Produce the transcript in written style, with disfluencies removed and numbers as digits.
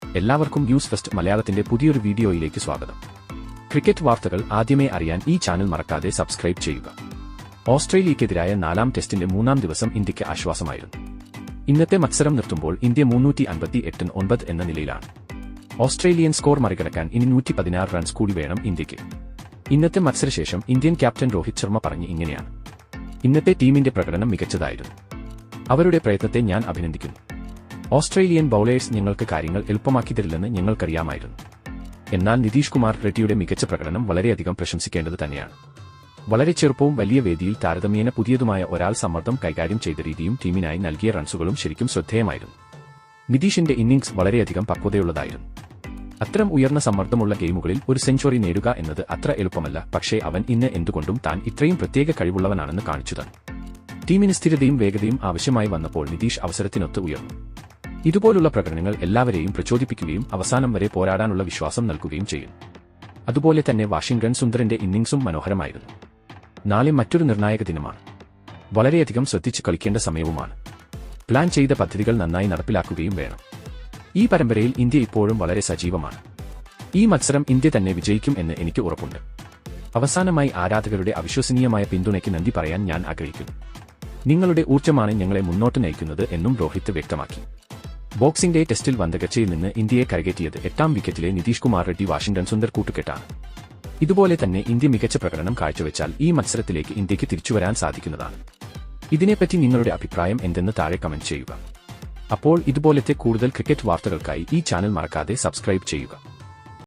എല്ലാവർക്കും news first മലയാളത്തിന്റെ പുതിയൊരു വീഡിയോയിലേക്ക് സ്വാഗതം. ക്രിക്കറ്റ് വാർത്തകൾ ആദ്യമേ അറിയാൻ ഈ ചാനൽ മറക്കാതെ സബ്സ്ക്രൈബ് ചെയ്യുക. ഓസ്ട്രേലിയക്കെതിരായ 4ാം ടെസ്റ്റിന്റെ 3ാം ദിവസം ഇന്ത്യയ്ക്ക് ആശ്വാസമായിരുന്നു. ഇന്നത്തെ മത്സരം നിർത്തുമ്പോൾ ഇന്ത്യ 358-9 എന്ന നിലയിലാണ്. ഓസ്ട്രേലിയൻ സ്കോർ മറികടക്കാൻ ഇനി 116 റൺസ് കൂടി വേണം ഇന്ത്യയ്ക്ക്. ഇന്നത്തെ മത്സരശേഷം ഇന്ത്യൻ ക്യാപ്റ്റൻ രോഹിത് ശർമ്മ പറഞ്ഞ് ഇങ്ങനെയാണ്: ഇന്നത്തെ ടീമിന്റെ പ്രകടനം മികച്ചതായിരുന്നു. അവരുടെ പ്രയത്നത്തെ ഞാൻ അഭിനന്ദിക്കുന്നു. ഓസ്ട്രേലിയൻ ബൌളേഴ്സ് ഞങ്ങൾക്ക് കാര്യങ്ങൾ എളുപ്പമാക്കി തരില്ലെന്ന് ഞങ്ങൾക്കറിയാമായിരുന്നു. എന്നാൽ നിതീഷ് കുമാർ റെഡ്ഡിയുടെ മികച്ച പ്രകടനം വളരെയധികം പ്രശംസിക്കേണ്ടത് തന്നെയാണ്. വളരെ ചെറുപ്പവും വലിയ വേദിയിൽ താരതമ്യേന പുതിയതുമായ ഒരാൾ സമ്മർദ്ദം കൈകാര്യം ചെയ്ത രീതിയും ടീമിനായി നൽകിയ റൺസുകളും ശരിക്കും ശ്രദ്ധേയമായിരുന്നു. നിതീഷിന്റെ ഇന്നിംഗ്സ് വളരെയധികം പക്വതയുള്ളതായിരുന്നു. അത്തരം ഉയർന്ന സമ്മർദ്ദമുള്ള ഗെയിമുകളിൽ ഒരു സെഞ്ചുറി നേടുക എന്നത് അത്ര എളുപ്പമല്ല. പക്ഷേ അവൻ ഇന്ന് എന്തുകൊണ്ടും താൻ ഇത്രയും പ്രത്യേക കഴിവുള്ളവനാണെന്ന് കാണിച്ചു തന്നു. ടീമിന് സ്ഥിരതയും വേഗതയും ആവശ്യമായി വന്നപ്പോൾ നിതീഷ് അവസരത്തിനൊത്ത് ഉയർന്നു. ഇതുപോലുള്ള പ്രകടനങ്ങൾ എല്ലാവരെയും പ്രചോദിപ്പിക്കുകയും അവസാനം വരെ പോരാടാനുള്ള വിശ്വാസം നൽകുകയും ചെയ്യും. അതുപോലെ തന്നെ വാഷിംഗ്ടൺ സുന്ദറിന്റെ ഇന്നിംഗ്സും മനോഹരമായിരുന്നു. നാളെ മറ്റൊരു നിർണായക ദിനമാണ്. വളരെയധികം ശ്രദ്ധിച്ച് കളിക്കേണ്ട സമയവുമാണ്. പ്ലാൻ ചെയ്ത പദ്ധതികൾ നന്നായി നടപ്പിലാക്കുകയും വേണം. ഈ പരമ്പരയിൽ ഇന്ത്യ ഇപ്പോഴും വളരെ സജീവമാണ്. ഈ മത്സരം ഇന്ത്യ തന്നെ വിജയിക്കും എന്ന് എനിക്ക് ഉറപ്പുണ്ട്. അവസാനമായി ആരാധകരുടെ അവിശ്വസനീയമായ പിന്തുണയ്ക്ക് നന്ദി പറയാൻ ഞാൻ ആഗ്രഹിക്കുന്നു. നിങ്ങളുടെ ഊർജ്ജമാണ് ഞങ്ങളെ മുന്നോട്ട് നയിക്കുന്നത് എന്നും രോഹിത് വ്യക്തമാക്കി. ബോക്സിംഗ് ഡേ ടെസ്റ്റിൽ വന്തകച്ചയിൽ നിന്ന് ഇന്ത്യയെ കരകയറ്റിയത് 8ാം വിക്കറ്റിലെ നിതീഷ് കുമാർ റെഡ്ഡി വാഷിംഗ്ടൺ സുന്ദർ കൂട്ടുകെട്ടാണ്. ഇതുപോലെ തന്നെ ഇന്ത്യ മികച്ച പ്രകടനം കാഴ്ചവെച്ചാൽ ഈ മത്സരത്തിലേക്ക് ഇന്ത്യക്ക് തിരിച്ചുവരാൻ സാധിക്കുന്നതാണ്. ഇതിനെപ്പറ്റി നിങ്ങളുടെ അഭിപ്രായം എന്തെന്ന് താഴെ കമന്റ് ചെയ്യുക. അപ്പോൾ ഇതുപോലത്തെ കൂടുതൽ ക്രിക്കറ്റ് വാർത്തകൾക്കായി ഈ ചാനൽ മറക്കാതെ സബ്സ്ക്രൈബ് ചെയ്യുക.